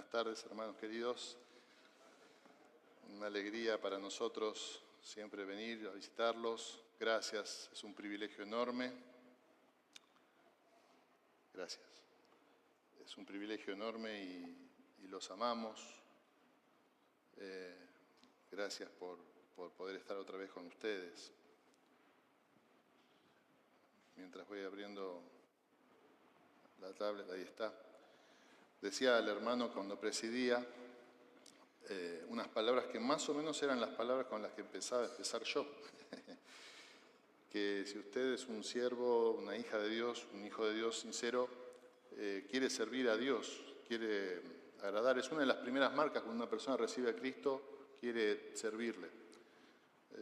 Buenas tardes, hermanos queridos. Una alegría para nosotros siempre venir a visitarlos. Gracias, es un privilegio enorme. Gracias. Es un privilegio enorme y los amamos. Gracias por poder estar otra vez con ustedes. Mientras voy abriendo la tablet, ahí está. Decía el hermano cuando presidía unas palabras que más o menos eran las palabras con las que empezaba a expresar yo. Que si usted es un siervo, una hija de Dios, un hijo de Dios sincero, quiere servir a Dios, quiere agradar. Es una de las primeras marcas cuando una persona recibe a Cristo, quiere servirle.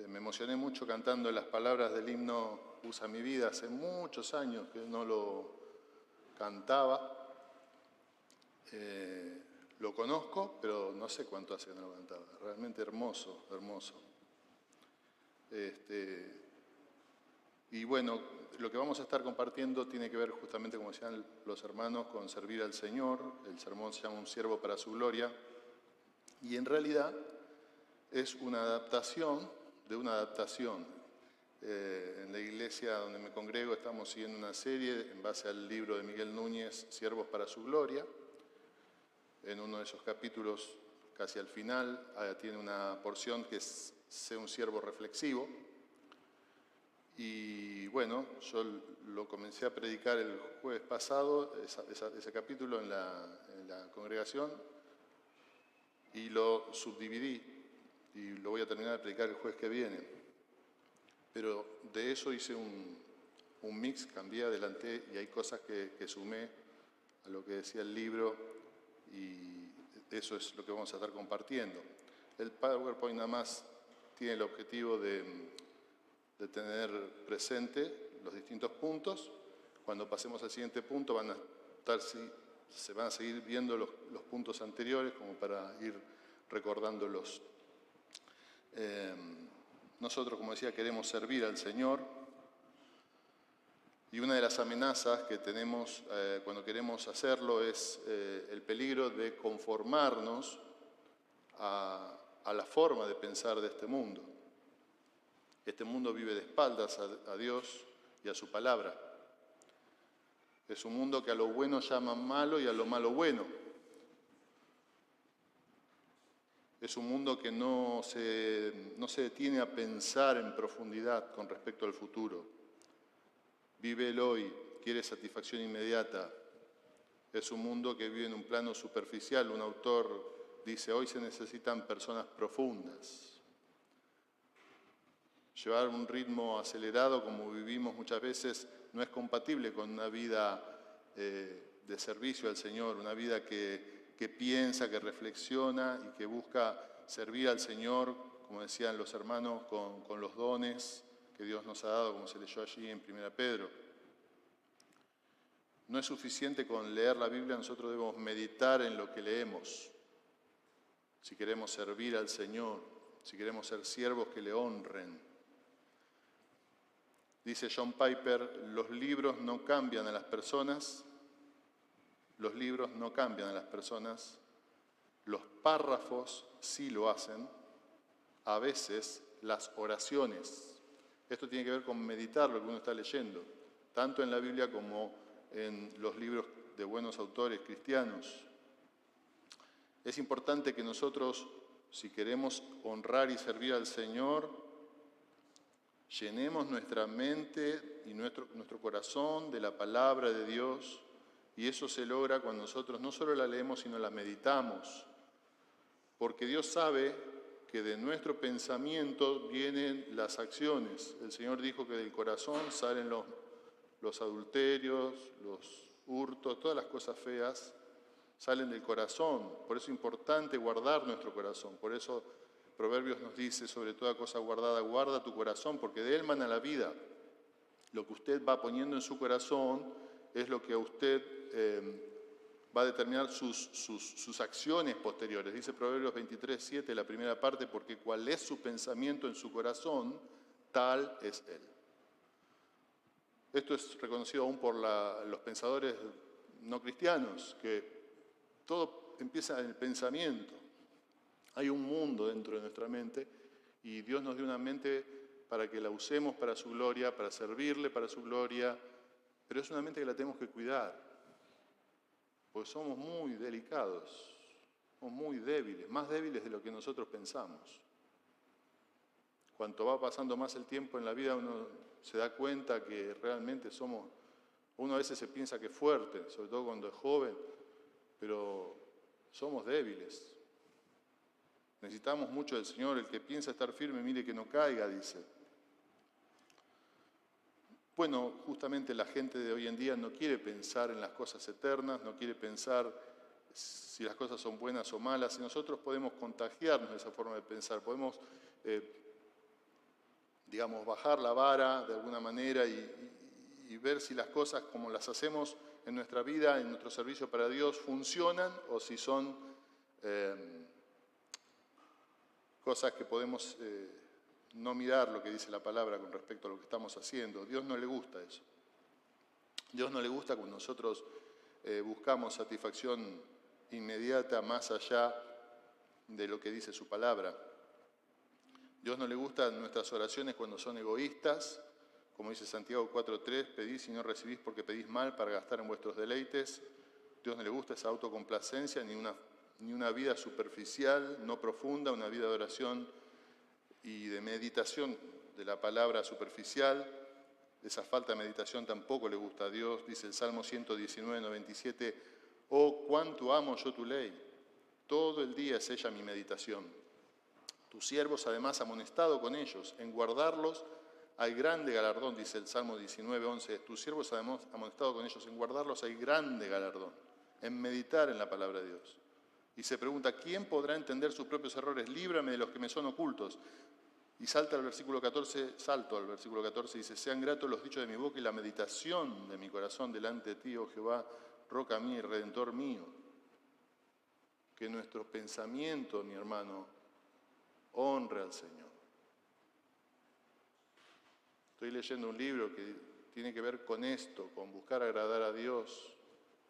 Me emocioné mucho cantando las palabras del himno Usa mi vida. Hace muchos años que no lo cantaba. Lo conozco, pero no sé cuánto hace que no lo cantaba. Realmente hermoso, hermoso. Y bueno, lo que vamos a estar compartiendo tiene que ver justamente, como decían los hermanos, con servir al Señor. El sermón se llama Un siervo para su gloria. Y en realidad es una adaptación de una adaptación. En la iglesia donde me congrego estamos siguiendo una serie en base al libro de Miguel Núñez, Siervos para su gloria. En uno de esos capítulos, casi al final, tiene una porción que es Sé un siervo reflexivo. Y bueno, yo lo comencé a predicar el jueves pasado, ese capítulo en la congregación, y lo subdividí, y lo voy a terminar de predicar el jueves que viene. Pero de eso hice un mix, cambié, adelanté, y hay cosas que sumé a lo que decía el libro, y eso es lo que vamos a estar compartiendo. El PowerPoint nada más tiene el objetivo de tener presente los distintos puntos. Cuando pasemos al siguiente punto se van a seguir viendo los puntos anteriores como para ir recordándolos. Nosotros, como decía, queremos servir al Señor. Y una de las amenazas que tenemos cuando queremos hacerlo es el peligro de conformarnos a la forma de pensar de este mundo. Este mundo vive de espaldas a Dios y a su palabra. Es un mundo que a lo bueno llaman malo y a lo malo bueno. Es un mundo que no se detiene a pensar en profundidad con respecto al futuro. Vive el hoy, quiere satisfacción inmediata. Es un mundo que vive en un plano superficial. Un autor dice, hoy se necesitan personas profundas. Llevar un ritmo acelerado como vivimos muchas veces no es compatible con una vida de servicio al Señor, una vida que piensa, que reflexiona y que busca servir al Señor, como decían los hermanos, con los dones que Dios nos ha dado, como se leyó allí en 1 Pedro. No es suficiente con leer la Biblia, nosotros debemos meditar en lo que leemos. Si queremos servir al Señor, si queremos ser siervos que le honren. Dice John Piper, los libros no cambian a las personas, los libros no cambian a las personas, los párrafos sí lo hacen, a veces las oraciones. Esto tiene que ver con meditar lo que uno está leyendo, tanto en la Biblia como en los libros de buenos autores cristianos. Es importante que nosotros, si queremos honrar y servir al Señor, llenemos nuestra mente y nuestro corazón de la palabra de Dios, y eso se logra cuando nosotros no solo la leemos, sino la meditamos, porque Dios sabe que de nuestro pensamiento vienen las acciones. El Señor dijo que del corazón salen los adulterios, los hurtos, todas las cosas feas salen del corazón. Por eso es importante guardar nuestro corazón. Por eso Proverbios nos dice, sobre toda cosa guardada, guarda tu corazón, porque de él mana la vida. Lo que usted va poniendo en su corazón es lo que a usted va a determinar sus acciones posteriores. Dice Proverbios 23:7, la primera parte, porque cuál es su pensamiento en su corazón, tal es él. Esto es reconocido aún por los pensadores no cristianos, que todo empieza en el pensamiento. Hay un mundo dentro de nuestra mente y Dios nos dio una mente para que la usemos para su gloria, para servirle para su gloria, pero es una mente que la tenemos que cuidar, porque somos muy delicados, somos muy débiles, más débiles de lo que nosotros pensamos. Cuanto va pasando más el tiempo en la vida, uno se da cuenta que realmente uno a veces se piensa que es fuerte, sobre todo cuando es joven, pero somos débiles. Necesitamos mucho del Señor. El que piensa estar firme, mire que no caiga, dice. Bueno, justamente la gente de hoy en día no quiere pensar en las cosas eternas, no quiere pensar si las cosas son buenas o malas, y nosotros podemos contagiarnos de esa forma de pensar, podemos, bajar la vara de alguna manera y ver si las cosas como las hacemos en nuestra vida, en nuestro servicio para Dios, funcionan o si son cosas que podemos no mirar lo que dice la palabra con respecto a lo que estamos haciendo. A Dios no le gusta eso. A Dios no le gusta cuando nosotros buscamos satisfacción inmediata más allá de lo que dice su palabra. A Dios no le gustan nuestras oraciones cuando son egoístas, como dice Santiago 4:3, pedís y no recibís porque pedís mal para gastar en vuestros deleites. A Dios no le gusta esa autocomplacencia ni una vida superficial, no profunda, una vida de oración y de meditación de la palabra superficial. Esa falta de meditación tampoco le gusta a Dios. Dice el Salmo 119:97, oh, cuánto amo yo tu ley, todo el día es ella mi meditación. Tus siervos además amonestado con ellos, en guardarlos hay grande galardón, dice el Salmo 19:11, tus siervos además amonestado con ellos, en guardarlos hay grande galardón, en meditar en la palabra de Dios. Y se pregunta, ¿quién podrá entender sus propios errores? Líbrame de los que me son ocultos. Y salto al versículo 14, y dice, sean gratos los dichos de mi boca y la meditación de mi corazón delante de ti, oh Jehová, roca mía y redentor mío. Que nuestro pensamiento, mi hermano, honre al Señor. Estoy leyendo un libro que tiene que ver con esto, con buscar agradar a Dios,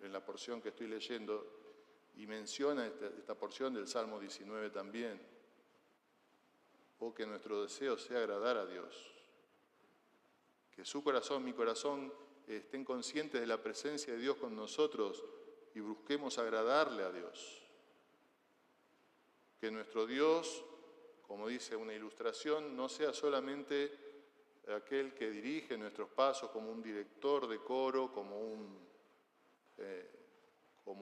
en la porción que estoy leyendo, y menciona esta porción del Salmo 19 también. O que nuestro deseo sea agradar a Dios. Que su corazón, mi corazón, estén conscientes de la presencia de Dios con nosotros y busquemos agradarle a Dios. Que nuestro Dios, como dice una ilustración, no sea solamente aquel que dirige nuestros pasos como un director de coro, como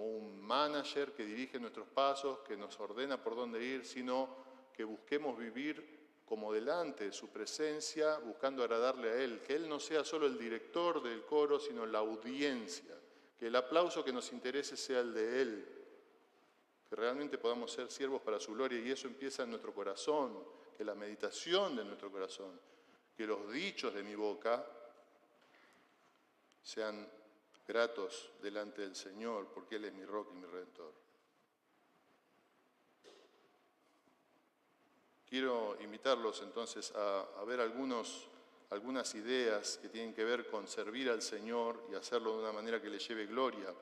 un manager que dirige nuestros pasos, que nos ordena por dónde ir, sino que busquemos vivir como delante de su presencia, buscando agradarle a Él, que Él no sea solo el director del coro, sino la audiencia, que el aplauso que nos interese sea el de Él, que realmente podamos ser siervos para su gloria, y eso empieza en nuestro corazón, que la meditación de nuestro corazón, que los dichos de mi boca sean gratos delante del Señor, porque Él es mi roca y mi redentor. Quiero invitarlos entonces a ver algunas ideas que tienen que ver con servir al Señor y hacerlo de una manera que le lleve gloria.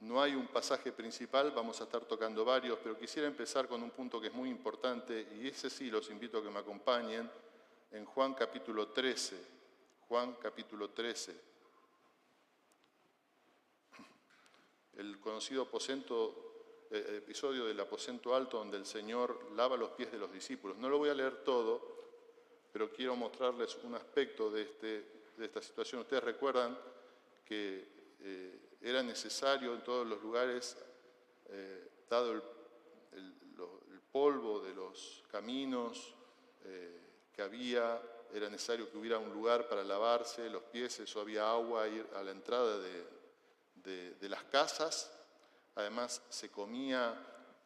No hay un pasaje principal, vamos a estar tocando varios, pero quisiera empezar con un punto que es muy importante, y ese sí los invito a que me acompañen, en Juan capítulo 13. Juan capítulo 13. El conocido episodio del aposento alto donde el Señor lava los pies de los discípulos. No lo voy a leer todo, pero quiero mostrarles un aspecto de esta situación. Ustedes recuerdan que era necesario en todos los lugares, dado el polvo de los caminos que había, era necesario que hubiera un lugar para lavarse los pies, eso había agua ahí a la entrada de las casas. Además se comía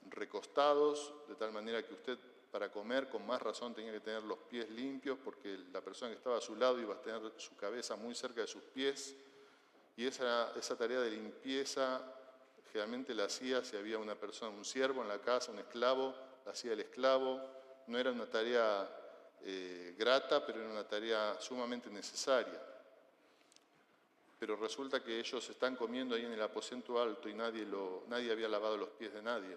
recostados, de tal manera que usted para comer con más razón tenía que tener los pies limpios, porque la persona que estaba a su lado iba a tener su cabeza muy cerca de sus pies, y esa tarea de limpieza generalmente la hacía si había una persona, un siervo en la casa, un esclavo, la hacía el esclavo. No era una tarea grata, pero era una tarea sumamente necesaria. pero resulta que ellos están comiendo ahí en el aposento alto y nadie había lavado los pies de nadie.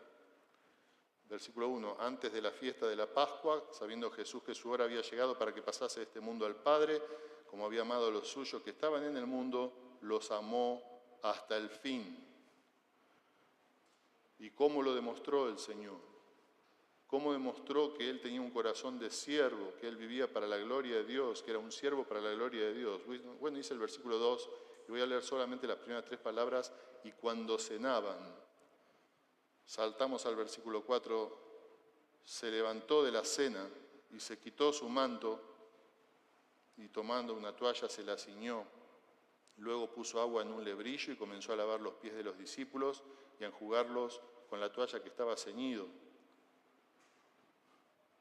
Versículo 1, antes de la fiesta de la Pascua, sabiendo Jesús que su hora había llegado para que pasase de este mundo al Padre, como había amado a los suyos que estaban en el mundo, los amó hasta el fin. ¿Y cómo lo demostró el Señor? ¿Cómo demostró que Él tenía un corazón de siervo, que Él vivía para la gloria de Dios, que era un siervo para la gloria de Dios? Bueno, dice el versículo 2, y voy a leer solamente las primeras 3 palabras, y cuando cenaban. Saltamos al versículo 4, se levantó de la cena y se quitó su manto y tomando una toalla se la ciñó. Luego puso agua en un lebrillo y comenzó a lavar los pies de los discípulos y a enjugarlos con la toalla que estaba ceñido.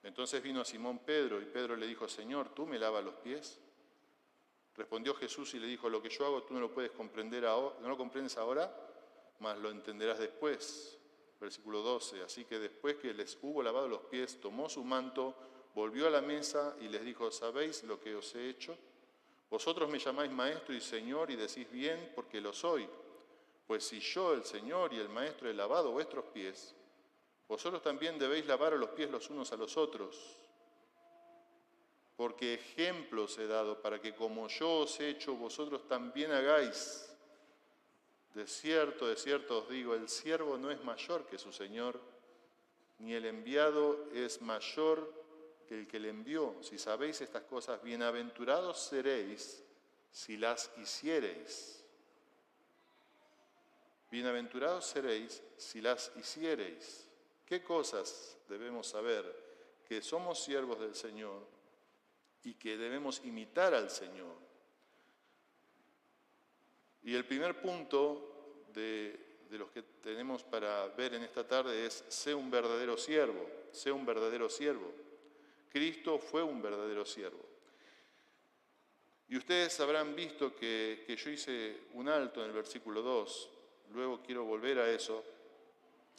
Entonces vino Simón Pedro y Pedro le dijo, Señor, ¿tú me lavas los pies? Respondió Jesús y le dijo, lo que yo hago tú no lo puedes comprender ahora, no lo comprendes ahora, mas lo entenderás después. Versículo 12, así que después que les hubo lavado los pies, tomó su manto, volvió a la mesa y les dijo, ¿sabéis lo que os he hecho? Vosotros me llamáis maestro y señor y decís bien porque lo soy. Pues si yo, el Señor y el maestro, he lavado vuestros pies, vosotros también debéis lavar a los pies los unos a los otros. Porque ejemplo os he dado para que como yo os he hecho, vosotros también hagáis. De cierto os digo, el siervo no es mayor que su Señor, ni el enviado es mayor que el que le envió. Si sabéis estas cosas, bienaventurados seréis si las hiciereis. Bienaventurados seréis si las hiciereis. ¿Qué cosas debemos saber? Que somos siervos del Señor y que debemos imitar al Señor. Y el primer punto de los que tenemos para ver en esta tarde es, sé un verdadero siervo, sé un verdadero siervo. Cristo fue un verdadero siervo. Y ustedes habrán visto que yo hice un alto en el versículo 2, luego quiero volver a eso,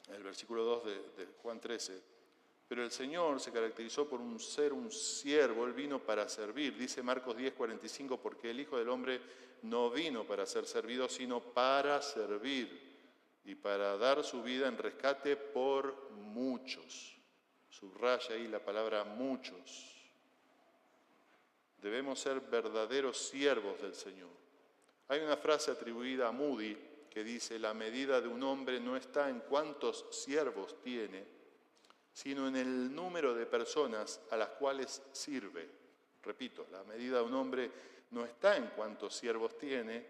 el versículo 2 de Juan 13. Pero el Señor se caracterizó por ser un siervo, Él vino para servir. Dice Marcos 10:45, porque el Hijo del Hombre no vino para ser servido, sino para servir y para dar su vida en rescate por muchos. Subraya ahí la palabra muchos. Debemos ser verdaderos siervos del Señor. Hay una frase atribuida a Moody que dice, la medida de un hombre no está en cuántos siervos tiene, sino en el número de personas a las cuales sirve. Repito, la medida de un hombre no está en cuántos siervos tiene,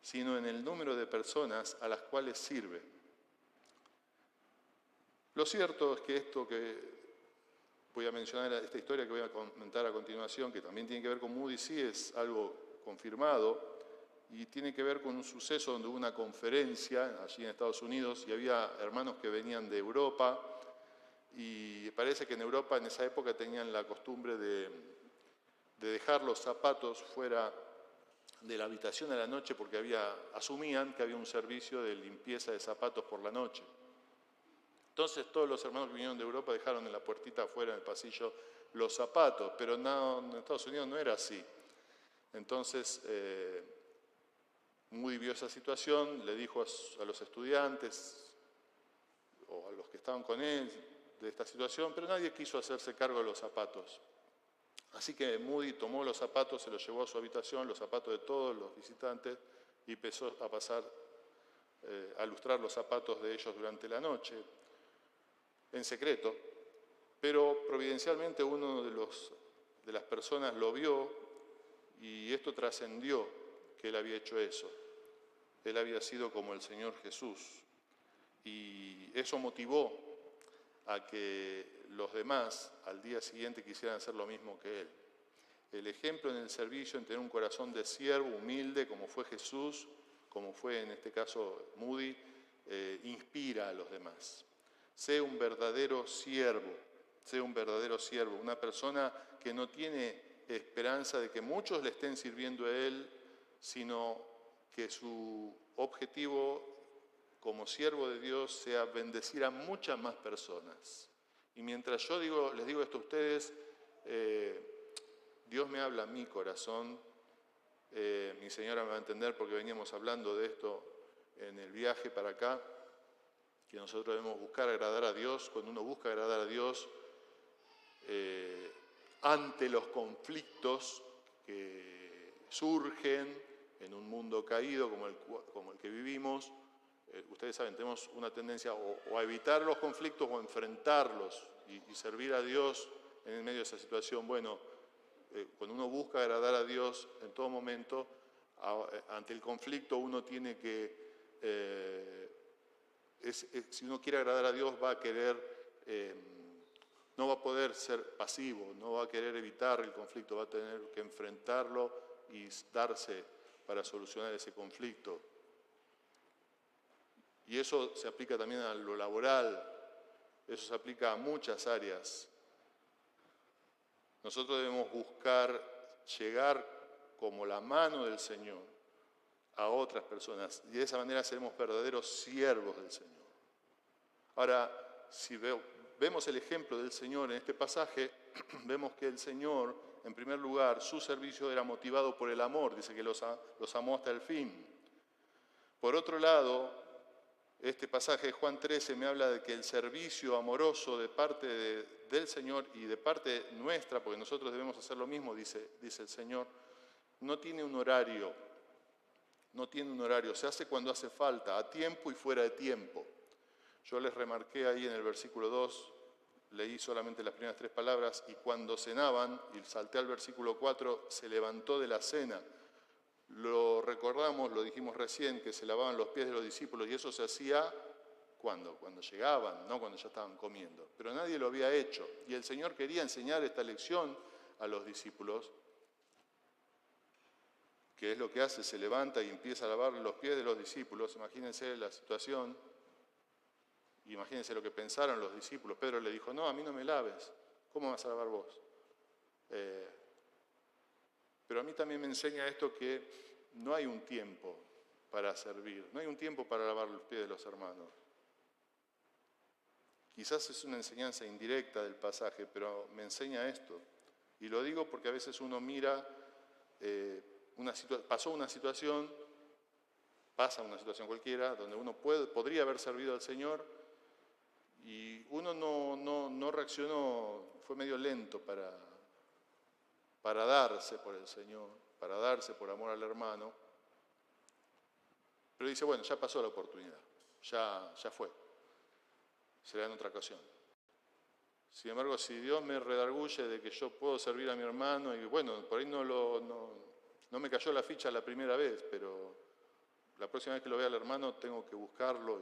sino en el número de personas a las cuales sirve. Lo cierto es que esto que voy a mencionar, esta historia que voy a comentar a continuación, que también tiene que ver con Moody, sí es algo confirmado, y tiene que ver con un suceso donde hubo una conferencia allí en Estados Unidos y había hermanos que venían de Europa. Y parece que en Europa en esa época tenían la costumbre de dejar los zapatos fuera de la habitación a la noche porque asumían que había un servicio de limpieza de zapatos por la noche. Entonces todos los hermanos que vinieron de Europa dejaron en la puertita afuera, en el pasillo, los zapatos, pero no, en Estados Unidos no era así. Entonces, Moody vio esa situación, le dijo a los estudiantes o a los que estaban con él, de esta situación, pero nadie quiso hacerse cargo de los zapatos. Así que Moody tomó los zapatos, se los llevó a su habitación, los zapatos de todos los visitantes, y empezó a pasar, a lustrar los zapatos de ellos durante la noche, en secreto, pero providencialmente uno de las personas lo vio y esto trascendió que él había hecho eso. Él había sido como el Señor Jesús y eso motivó a que los demás al día siguiente quisieran hacer lo mismo que él. El ejemplo en el servicio, en tener un corazón de siervo, humilde, como fue Jesús, como fue en este caso Moody, inspira a los demás. Sé un verdadero siervo, una persona que no tiene esperanza de que muchos le estén sirviendo a él, sino que su objetivo como siervo de Dios sea bendecir a muchas más personas. Y mientras yo les digo esto a ustedes, Dios me habla a mi corazón Mi señora me va a entender porque veníamos hablando de esto en el viaje para acá, que nosotros debemos buscar agradar a Dios. Cuando uno busca agradar a Dios, ante los conflictos que surgen en un mundo caído como el que vivimos, ustedes saben, tenemos una tendencia o a evitar los conflictos o a enfrentarlos y servir a Dios en medio de esa situación. Bueno, cuando uno busca agradar a Dios en todo momento, ante el conflicto uno tiene que, si uno quiere agradar a Dios, va a querer, no va a poder ser pasivo, no va a querer evitar el conflicto, va a tener que enfrentarlo y darse para solucionar ese conflicto. Y eso se aplica también a lo laboral, eso se aplica a muchas áreas. Nosotros debemos buscar llegar como la mano del Señor a otras personas y de esa manera seremos verdaderos siervos del Señor. Ahora, si vemos el ejemplo del Señor en este pasaje, vemos que el Señor, en primer lugar, su servicio era motivado por el amor, dice que los amó hasta el fin. Por otro lado, este pasaje de Juan 13 me habla de que el servicio amoroso de parte del Señor y de parte nuestra, porque nosotros debemos hacer lo mismo, dice el Señor, no tiene un horario, se hace cuando hace falta, a tiempo y fuera de tiempo. Yo les remarqué ahí en el versículo 2, leí solamente las primeras 3 palabras, y cuando cenaban, y salté al versículo 4, se levantó de la cena. Lo recordamos, lo dijimos recién, que se lavaban los pies de los discípulos, y eso se hacía cuando llegaban, no cuando ya estaban comiendo. Pero nadie lo había hecho, y el Señor quería enseñar esta lección a los discípulos, que es lo que hace, se levanta y empieza a lavar los pies de los discípulos. Imagínense la situación, imagínense lo que pensaron los discípulos. Pedro le dijo, no, a mí no me laves, ¿cómo vas a lavar vos? Pero a mí también me enseña esto que no hay un tiempo para servir, no hay un tiempo para lavar los pies de los hermanos. Quizás es una enseñanza indirecta del pasaje, pero me enseña esto. Y lo digo porque a veces uno mira, pasa una situación cualquiera, donde uno podría haber servido al Señor, y uno no reaccionó, fue medio lento para darse por el Señor, para darse por amor al hermano, pero dice, bueno, ya pasó la oportunidad, ya fue, será en otra ocasión. Sin embargo, si Dios me redarguye de que yo puedo servir a mi hermano, y bueno, por ahí no me cayó la ficha la primera vez, pero la próxima vez que lo vea al hermano tengo que buscarlo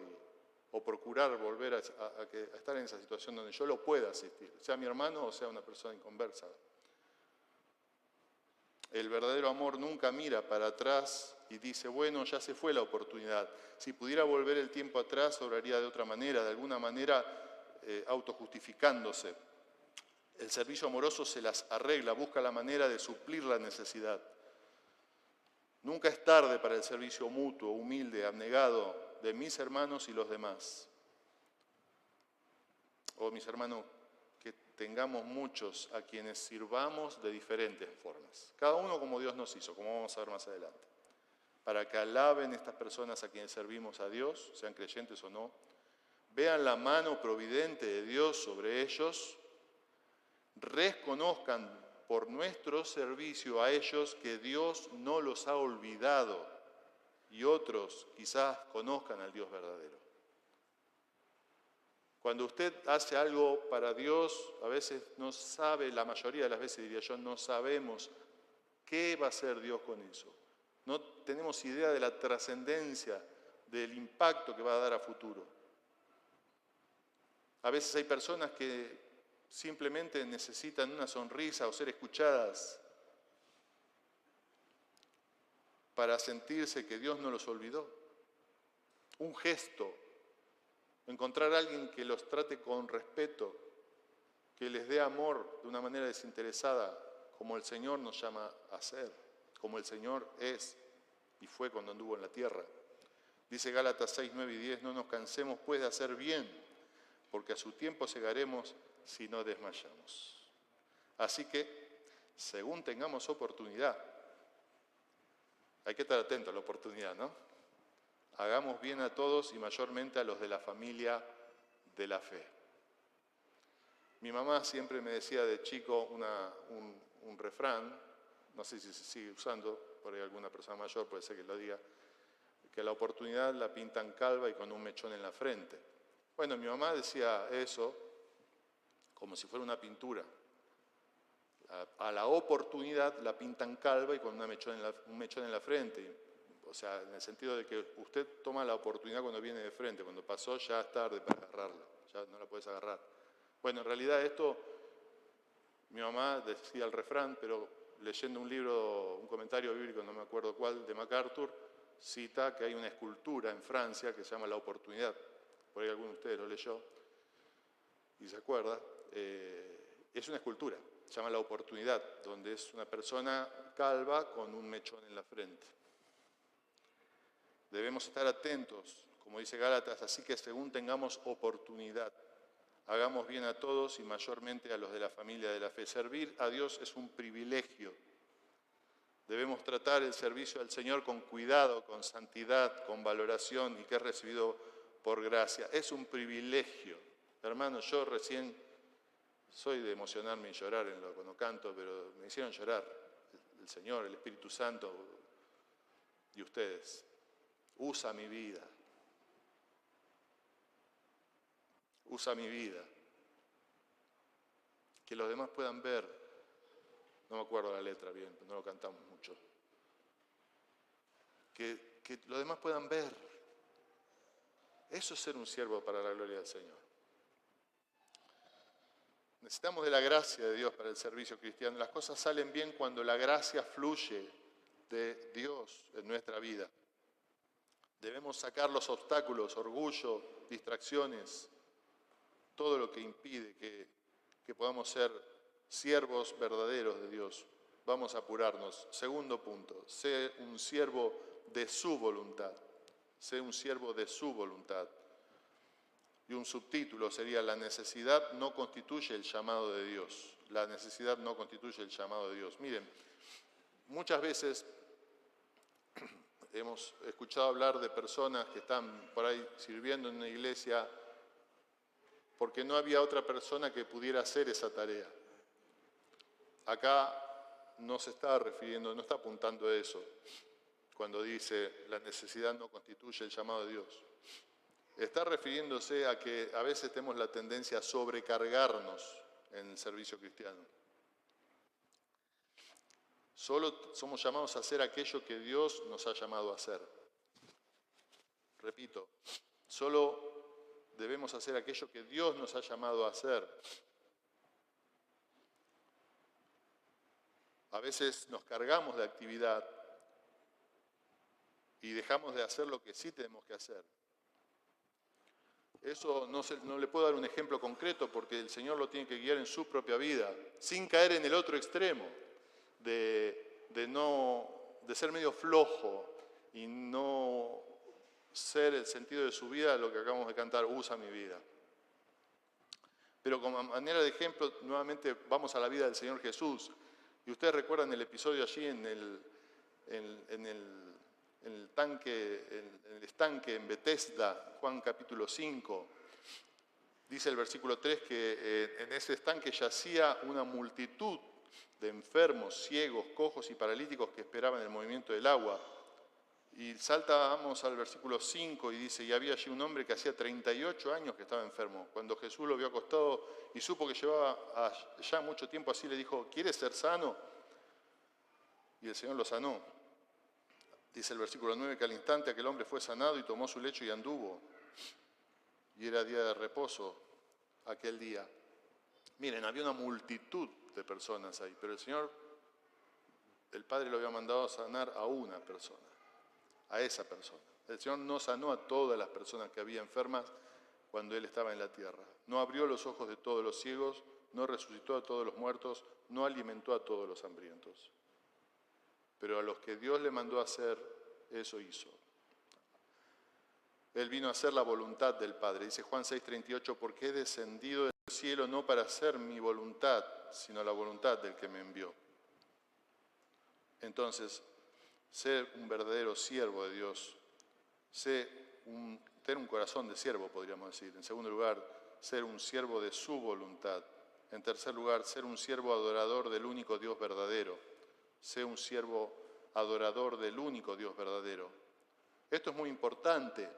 o procurar volver a estar en esa situación donde yo lo pueda asistir, sea mi hermano o sea una persona inconversa. El verdadero amor nunca mira para atrás y dice, bueno, ya se fue la oportunidad. Si pudiera volver el tiempo atrás, obraría de otra manera, de alguna manera autojustificándose. El servicio amoroso se las arregla, busca la manera de suplir la necesidad. Nunca es tarde para el servicio mutuo, humilde, abnegado de mis hermanos y los demás. Oh, mis hermanos, que tengamos muchos a quienes sirvamos de diferentes formas. Cada uno como Dios nos hizo, como vamos a ver más adelante. Para que alaben estas personas a quienes servimos a Dios, sean creyentes o no, vean la mano providente de Dios sobre ellos, reconozcan por nuestro servicio a ellos que Dios no los ha olvidado y otros quizás conozcan al Dios verdadero. Cuando usted hace algo para Dios, a veces no sabe, la mayoría de las veces diría yo, no sabemos qué va a hacer Dios con eso. No tenemos idea de la trascendencia, del impacto que va a dar a futuro. A veces hay personas que simplemente necesitan una sonrisa o ser escuchadas para sentirse que Dios no los olvidó. Un gesto, encontrar a alguien que los trate con respeto, que les dé amor de una manera desinteresada, como el Señor nos llama a hacer, como el Señor es y fue cuando anduvo en la tierra. Dice Gálatas 6, 9 y 10, no nos cansemos pues de hacer bien, porque a su tiempo segaremos si no desmayamos. Así que, según tengamos oportunidad, Hay que estar atento a la oportunidad, ¿no? Hagamos bien a todos y mayormente a los de la familia de la fe. Mi mamá siempre me decía de chico un refrán, no sé si se sigue usando, por ahí alguna persona mayor puede ser que lo diga, que la oportunidad la pintan calva y con un mechón en la frente. Bueno, mi mamá decía eso como si fuera una pintura. A la oportunidad la pintan calva y con un mechón en la frente. O sea, en el sentido de que usted toma la oportunidad cuando viene de frente, cuando pasó ya es tarde para agarrarla, ya no la puedes agarrar. Bueno, en realidad esto, mi mamá decía el refrán, pero leyendo un libro, un comentario bíblico, no me acuerdo cuál, de MacArthur, cita que hay una escultura en Francia que se llama La Oportunidad. Por ahí alguno de ustedes lo leyó y se acuerda. Es una escultura, se llama La Oportunidad, donde es una persona calva con un mechón en la frente. Debemos estar atentos, como dice Gálatas, así que según tengamos oportunidad, hagamos bien a todos y mayormente a los de la familia de la fe. Servir a Dios es un privilegio. Debemos tratar el servicio al Señor con cuidado, con santidad, con valoración y que es recibido por gracia. Es un privilegio. Hermanos, yo recién soy de emocionarme y llorar cuando canto, pero me hicieron llorar el Señor, el Espíritu Santo y ustedes. Usa mi vida. Usa mi vida. Que los demás puedan ver. No me acuerdo la letra bien, no lo cantamos mucho. Que los demás puedan ver. Eso es ser un siervo para la gloria del Señor. Necesitamos de la gracia de Dios para el servicio cristiano. Las cosas salen bien cuando la gracia fluye de Dios en nuestra vida. Debemos sacar los obstáculos, orgullo, distracciones, todo lo que impide que podamos ser siervos verdaderos de Dios. Vamos a apurarnos. Segundo punto, sé un siervo de su voluntad. Sé un siervo de su voluntad. Y un subtítulo sería: la necesidad no constituye el llamado de Dios. La necesidad no constituye el llamado de Dios. Miren, muchas veces hemos escuchado hablar de personas que están por ahí sirviendo en una iglesia porque no había otra persona que pudiera hacer esa tarea. Acá no se está refiriendo, no está apuntando a eso cuando dice la necesidad no constituye el llamado de Dios. Está refiriéndose a que a veces tenemos la tendencia a sobrecargarnos en el servicio cristiano. Solo somos llamados a hacer aquello que Dios nos ha llamado a hacer. Repito, solo debemos hacer aquello que Dios nos ha llamado a hacer. A veces nos cargamos de actividad y dejamos de hacer lo que sí tenemos que hacer. Eso no le puedo dar un ejemplo concreto porque el Señor lo tiene que guiar en su propia vida, sin caer en el otro extremo, de ser medio flojo y no ser el sentido de su vida lo que acabamos de cantar, usa mi vida. Pero como manera de ejemplo, nuevamente vamos a la vida del Señor Jesús. Y ustedes recuerdan el episodio allí en el estanque en Betesda, Juan capítulo 5. Dice el versículo 3 que en ese estanque yacía una multitud de enfermos, ciegos, cojos y paralíticos que esperaban el movimiento del agua. Y saltamos al versículo 5 y dice: y había allí un hombre que hacía 38 años que estaba enfermo. Cuando Jesús lo vio acostado y supo que llevaba ya mucho tiempo así, le dijo: ¿quieres ser sano? Y el Señor lo sanó. Dice el versículo 9 que al instante aquel hombre fue sanado y tomó su lecho y anduvo. Y era día de reposo aquel día. Miren, había una multitud de personas ahí, pero el Señor, el Padre lo había mandado a sanar a una persona, a esa persona. El Señor no sanó a todas las personas que había enfermas cuando Él estaba en la tierra. No abrió los ojos de todos los ciegos, no resucitó a todos los muertos, no alimentó a todos los hambrientos. Pero a los que Dios le mandó a hacer, eso hizo. Él vino a hacer la voluntad del Padre. Dice Juan 6:38, porque he descendido del cielo no para hacer mi voluntad, sino la voluntad del que me envió. Entonces, ser un verdadero siervo de Dios, tener un corazón de siervo, podríamos decir. En segundo lugar, ser un siervo de su voluntad. En tercer lugar, ser un siervo adorador del único Dios verdadero. Ser un siervo adorador del único Dios verdadero. Esto es muy importante,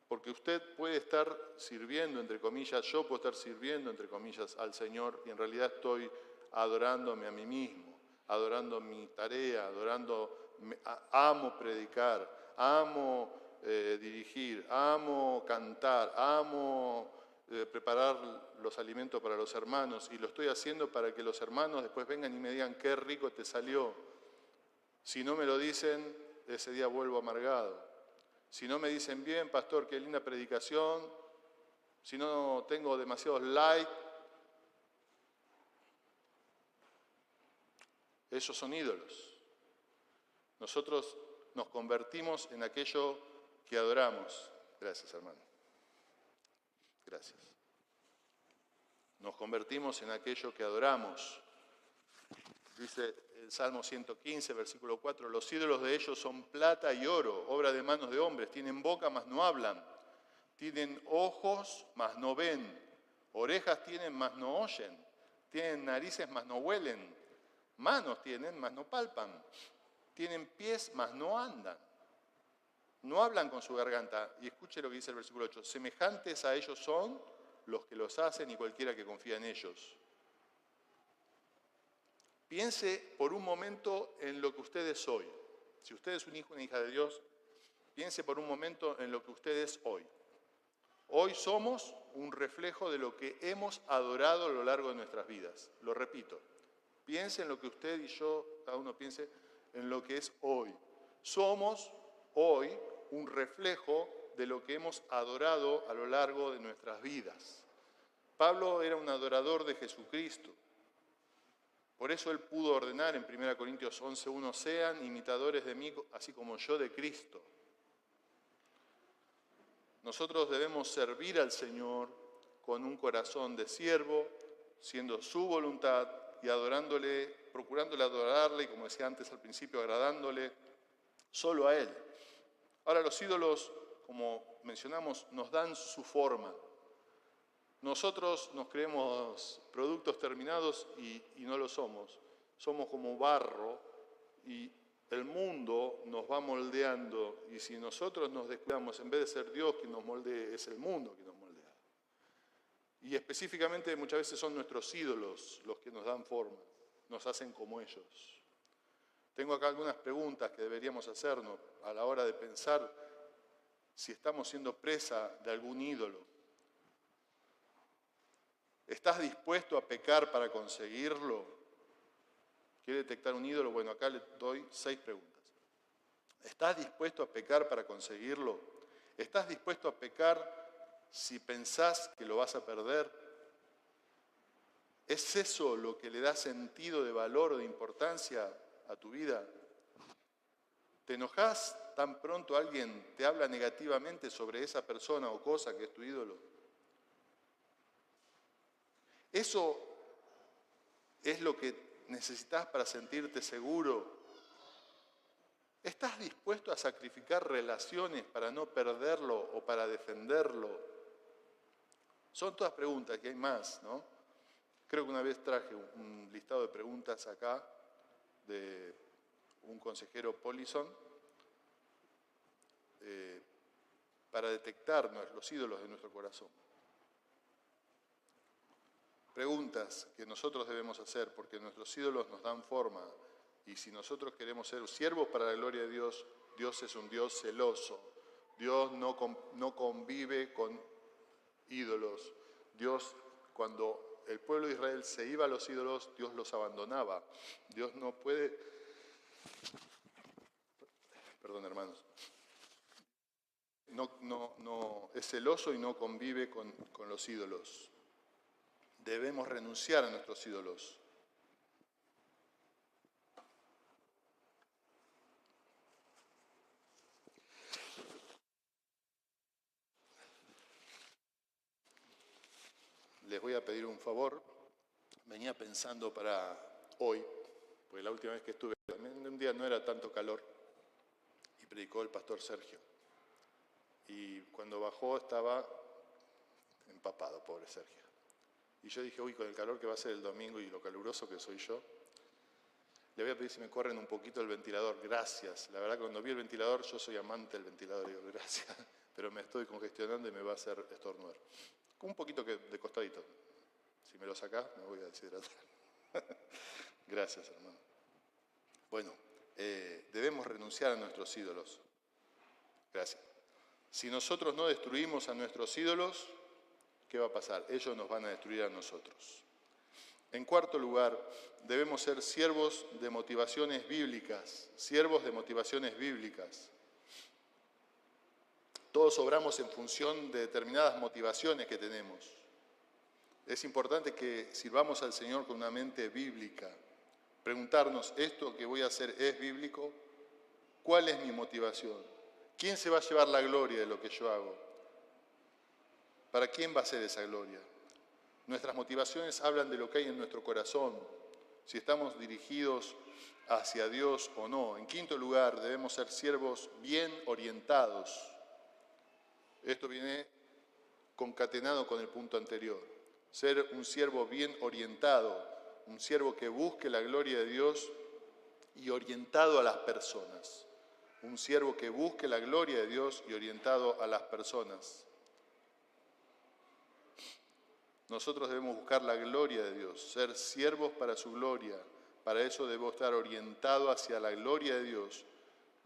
porque usted puede estar sirviendo, entre comillas, yo puedo estar sirviendo, entre comillas, al Señor, y en realidad estoy adorándome a mí mismo, adorando mi tarea, amo predicar, amo dirigir, amo cantar, amo preparar los alimentos para los hermanos, y lo estoy haciendo para que los hermanos después vengan y me digan qué rico te salió. Si no me lo dicen, ese día vuelvo amargado. Si no me dicen bien, pastor, qué linda predicación, si no tengo demasiados likes, esos son ídolos. Nosotros nos convertimos en aquello que adoramos. Gracias, hermano. Gracias. Nos convertimos en aquello que adoramos. Dice el Salmo 115, versículo 4, los ídolos de ellos son plata y oro, obra de manos de hombres, tienen boca, mas no hablan, tienen ojos, mas no ven, orejas tienen, mas no oyen, tienen narices, mas no huelen, manos tienen, mas no palpan, tienen pies, mas no andan, no hablan con su garganta. Y escuche lo que dice el versículo 8, semejantes a ellos son los que los hacen y cualquiera que confía en ellos. Piense por un momento en lo que usted es hoy. Si usted es un hijo o una hija de Dios, piense por un momento en lo que usted es hoy. Hoy somos un reflejo de lo que hemos adorado a lo largo de nuestras vidas. Lo repito, piense en lo que usted y yo, cada uno piense en lo que es hoy. Somos hoy un reflejo de lo que hemos adorado a lo largo de nuestras vidas. Pablo era un adorador de Jesucristo. Por eso él pudo ordenar en 1 Corintios 11:1, sean imitadores de mí, así como yo de Cristo. Nosotros debemos servir al Señor con un corazón de siervo, siendo su voluntad y adorándole, procurándole adorarle, y como decía antes al principio, agradándole solo a Él. Ahora, los ídolos, como mencionamos, nos dan su forma. Nosotros nos creemos productos terminados y no lo somos. Somos como barro y el mundo nos va moldeando, y si nosotros nos descuidamos, en vez de ser Dios quien nos moldee, es el mundo que nos moldea. Y específicamente muchas veces son nuestros ídolos los que nos dan forma, nos hacen como ellos. Tengo acá algunas preguntas que deberíamos hacernos a la hora de pensar si estamos siendo presa de algún ídolo. ¿Estás dispuesto a pecar para conseguirlo? ¿Quiere detectar un ídolo? Bueno, acá le doy 6 preguntas. ¿Estás dispuesto a pecar para conseguirlo? ¿Estás dispuesto a pecar si pensás que lo vas a perder? ¿Es eso lo que le da sentido de valor o de importancia a tu vida? ¿Te enojás tan pronto alguien te habla negativamente sobre esa persona o cosa que es tu ídolo? ¿Eso es lo que necesitas para sentirte seguro? ¿Estás dispuesto a sacrificar relaciones para no perderlo o para defenderlo? Son todas preguntas, que hay más, ¿no? Creo que una vez traje un listado de preguntas acá de un consejero Polison para detectar los ídolos de nuestro corazón. Preguntas que nosotros debemos hacer, porque nuestros ídolos nos dan forma, y si nosotros queremos ser siervos para la gloria de Dios, Dios es un Dios celoso. Dios no convive con ídolos. Dios, cuando el pueblo de Israel se iba a los ídolos, Dios los abandonaba. Dios no puede... Perdón, hermanos. No, es celoso y no convive con los ídolos. Debemos renunciar a nuestros ídolos. Les voy a pedir un favor. Venía pensando para hoy, porque la última vez que estuve, un día no era tanto calor, y predicó el pastor Sergio. Y cuando bajó estaba empapado, pobre Sergio. Y yo dije, uy, con el calor que va a ser el domingo y lo caluroso que soy yo, le voy a pedir si me corren un poquito el ventilador. Gracias. La verdad, cuando vi el ventilador, yo soy amante del ventilador, digo, gracias, pero me estoy congestionando y me va a hacer estornudar. Un poquito de costadito. Si me lo sacás, me voy a deshidratar. Gracias, hermano. Bueno, debemos renunciar a nuestros ídolos. Gracias. Si nosotros no destruimos a nuestros ídolos, ¿qué va a pasar? Ellos nos van a destruir a nosotros. En cuarto lugar, debemos ser siervos de motivaciones bíblicas. Siervos de motivaciones bíblicas. Todos obramos en función de determinadas motivaciones que tenemos. Es importante que sirvamos al Señor con una mente bíblica. Preguntarnos, ¿esto que voy a hacer es bíblico? ¿Cuál es mi motivación? ¿Quién se va a llevar la gloria de lo que yo hago? ¿Para quién va a ser esa gloria? Nuestras motivaciones hablan de lo que hay en nuestro corazón, si estamos dirigidos hacia Dios o no. En quinto lugar, debemos ser siervos bien orientados. Esto viene concatenado con el punto anterior. Ser un siervo bien orientado, un siervo que busque la gloria de Dios y orientado a las personas. Un siervo que busque la gloria de Dios y orientado a las personas. Nosotros debemos buscar la gloria de Dios, ser siervos para su gloria. Para eso debo estar orientado hacia la gloria de Dios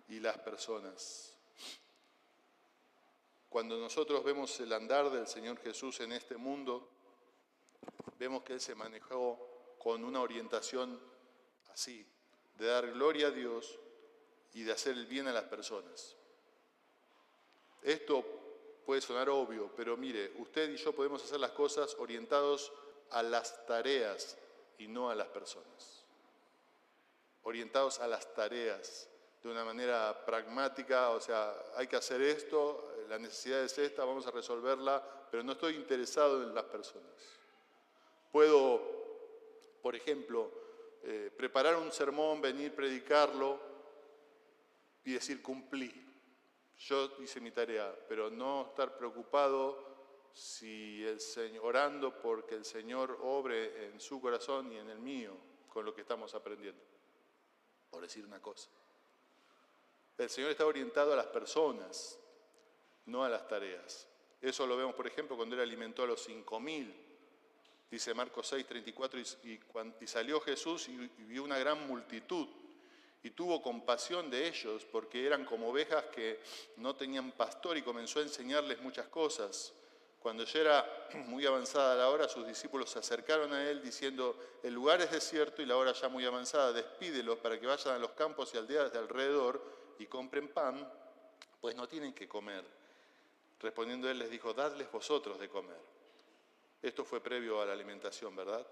y las personas. Cuando nosotros vemos el andar del Señor Jesús en este mundo, vemos que Él se manejó con una orientación así, de dar gloria a Dios y de hacer el bien a las personas. Esto puede sonar obvio, pero mire, usted y yo podemos hacer las cosas orientados a las tareas y no a las personas. Orientados a las tareas de una manera pragmática, o sea, hay que hacer esto, la necesidad es esta, vamos a resolverla, pero no estoy interesado en las personas. Puedo, por ejemplo, preparar un sermón, venir, predicarlo y decir cumplí. Yo hice mi tarea, pero no estar preocupado si orando porque el Señor obre en su corazón y en el mío con lo que estamos aprendiendo, por decir una cosa. El Señor está orientado a las personas, no a las tareas. Eso lo vemos, por ejemplo, cuando Él alimentó a los 5.000. Dice Marcos 6:34, y salió Jesús y vio una gran multitud. Y tuvo compasión de ellos, porque eran como ovejas que no tenían pastor, y comenzó a enseñarles muchas cosas. Cuando ya era muy avanzada la hora, sus discípulos se acercaron a él diciendo, el lugar es desierto y la hora ya muy avanzada, despídelos para que vayan a los campos y aldeas de alrededor y compren pan, pues no tienen que comer. Respondiendo él les dijo, dadles vosotros de comer. Esto fue previo a la alimentación, ¿verdad?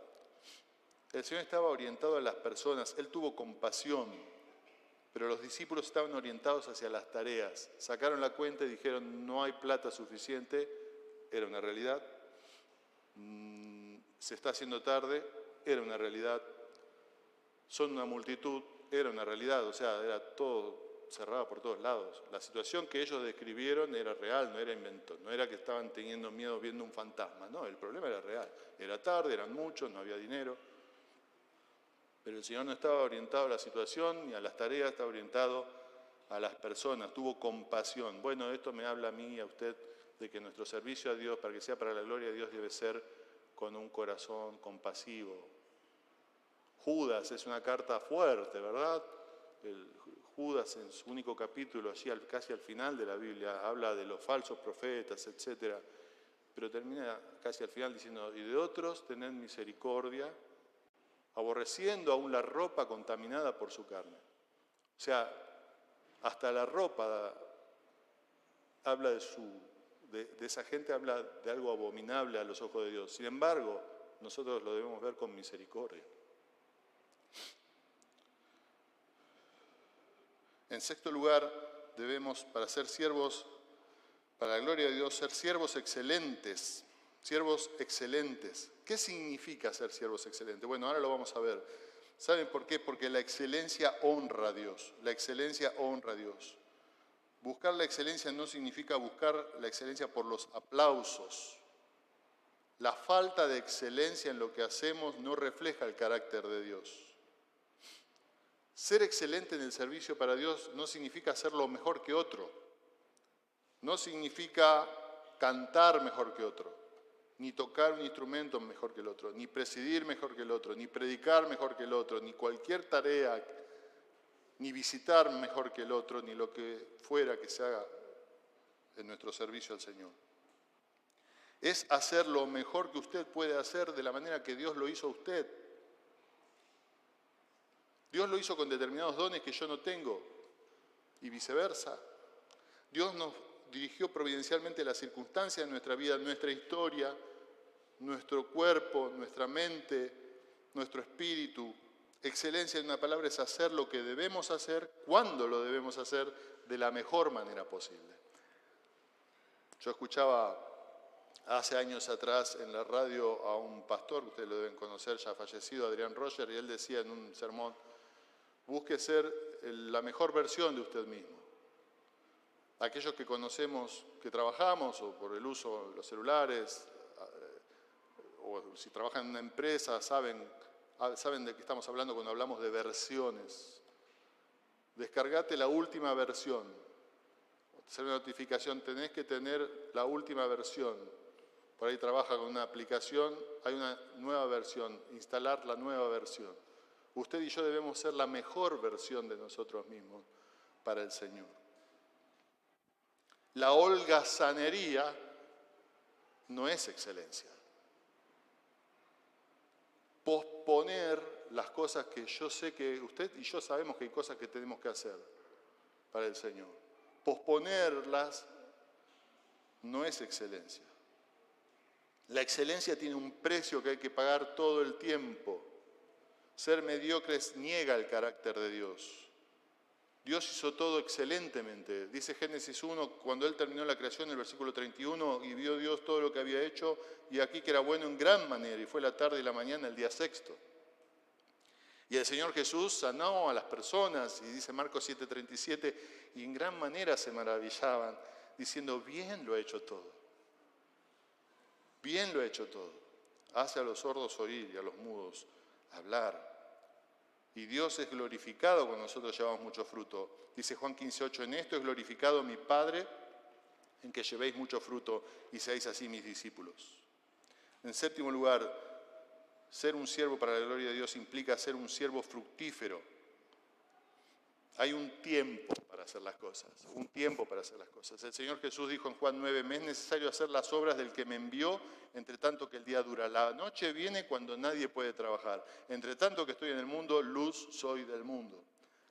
El Señor estaba orientado a las personas, Él tuvo compasión, pero los discípulos estaban orientados hacia las tareas. Sacaron la cuenta y dijeron, no hay plata suficiente, era una realidad. Se está haciendo tarde, era una realidad. Son una multitud, era una realidad, o sea, era todo cerrado por todos lados. La situación que ellos describieron era real, no era invento, no era que estaban teniendo miedo viendo un fantasma, no, el problema era real. Era tarde, eran muchos, no había dinero. Pero el Señor no estaba orientado a la situación ni a las tareas, estaba orientado a las personas, tuvo compasión. Bueno, esto me habla a mí y a usted de que nuestro servicio a Dios, para que sea para la gloria de Dios, debe ser con un corazón compasivo. Judas es una carta fuerte, ¿verdad? Judas en su único capítulo, allí casi al final de la Biblia, habla de los falsos profetas, etc. Pero termina casi al final diciendo, y de otros tened misericordia, aborreciendo aún la ropa contaminada por su carne. O sea, hasta la ropa habla de esa gente, habla de algo abominable a los ojos de Dios. Sin embargo, nosotros lo debemos ver con misericordia. En sexto lugar, debemos, para ser siervos, para la gloria de Dios, ser siervos excelentes. Siervos excelentes. ¿Qué significa ser siervos excelentes? Bueno, ahora lo vamos a ver. ¿Saben por qué? Porque la excelencia honra a Dios. La excelencia honra a Dios. Buscar la excelencia no significa buscar la excelencia por los aplausos. La falta de excelencia en lo que hacemos no refleja el carácter de Dios. Ser excelente en el servicio para Dios no significa hacerlo mejor que otro. No significa cantar mejor que otro, ni tocar un instrumento mejor que el otro, ni presidir mejor que el otro, ni predicar mejor que el otro, ni cualquier tarea, ni visitar mejor que el otro, ni lo que fuera que se haga en nuestro servicio al Señor. Es hacer lo mejor que usted puede hacer de la manera que Dios lo hizo a usted. Dios lo hizo con determinados dones que yo no tengo y viceversa. Dios nos dirigió providencialmente las circunstancias de nuestra vida, nuestra historia, nuestro cuerpo, nuestra mente, nuestro espíritu. Excelencia en una palabra es hacer lo que debemos hacer, cuando lo debemos hacer, de la mejor manera posible. Yo escuchaba hace años atrás en la radio a un pastor, ustedes lo deben conocer, ya fallecido, Adrián Roger, y él decía en un sermón: busque ser la mejor versión de usted mismo. Aquellos que conocemos, que trabajamos, o por el uso de los celulares, o si trabajan en una empresa, saben de qué estamos hablando cuando hablamos de versiones. Descargate la última versión. Hacer una notificación, tenés que tener la última versión. Por ahí trabaja con una aplicación, hay una nueva versión, instalar la nueva versión. Usted y yo debemos ser la mejor versión de nosotros mismos para el Señor. La holgazanería no es excelencia. Posponer las cosas que yo sé que usted y yo sabemos que hay cosas que tenemos que hacer para el Señor. Posponerlas no es excelencia. La excelencia tiene un precio que hay que pagar todo el tiempo. Ser mediocres niega el carácter de Dios. Dios hizo todo excelentemente. Dice Génesis 1, cuando Él terminó la creación, el versículo 31, y vio Dios todo lo que había hecho, y aquí que era bueno en gran manera, y fue la tarde y la mañana el día sexto. Y el Señor Jesús sanó a las personas, y dice Marcos 7:37, y en gran manera se maravillaban, diciendo: bien lo ha hecho todo. Bien lo ha hecho todo. Hace a los sordos oír y a los mudos hablar. Y Dios es glorificado cuando nosotros llevamos mucho fruto. Dice Juan 15:8, en esto es glorificado mi Padre, en que llevéis mucho fruto y seáis así mis discípulos. En séptimo lugar, ser un siervo para la gloria de Dios implica ser un siervo fructífero. Hay un tiempo para hacer las cosas, un tiempo para hacer las cosas. El Señor Jesús dijo en Juan 9, me es necesario hacer las obras del que me envió, entre tanto que el día dura. La noche viene cuando nadie puede trabajar. Entre tanto que estoy en el mundo, luz soy del mundo.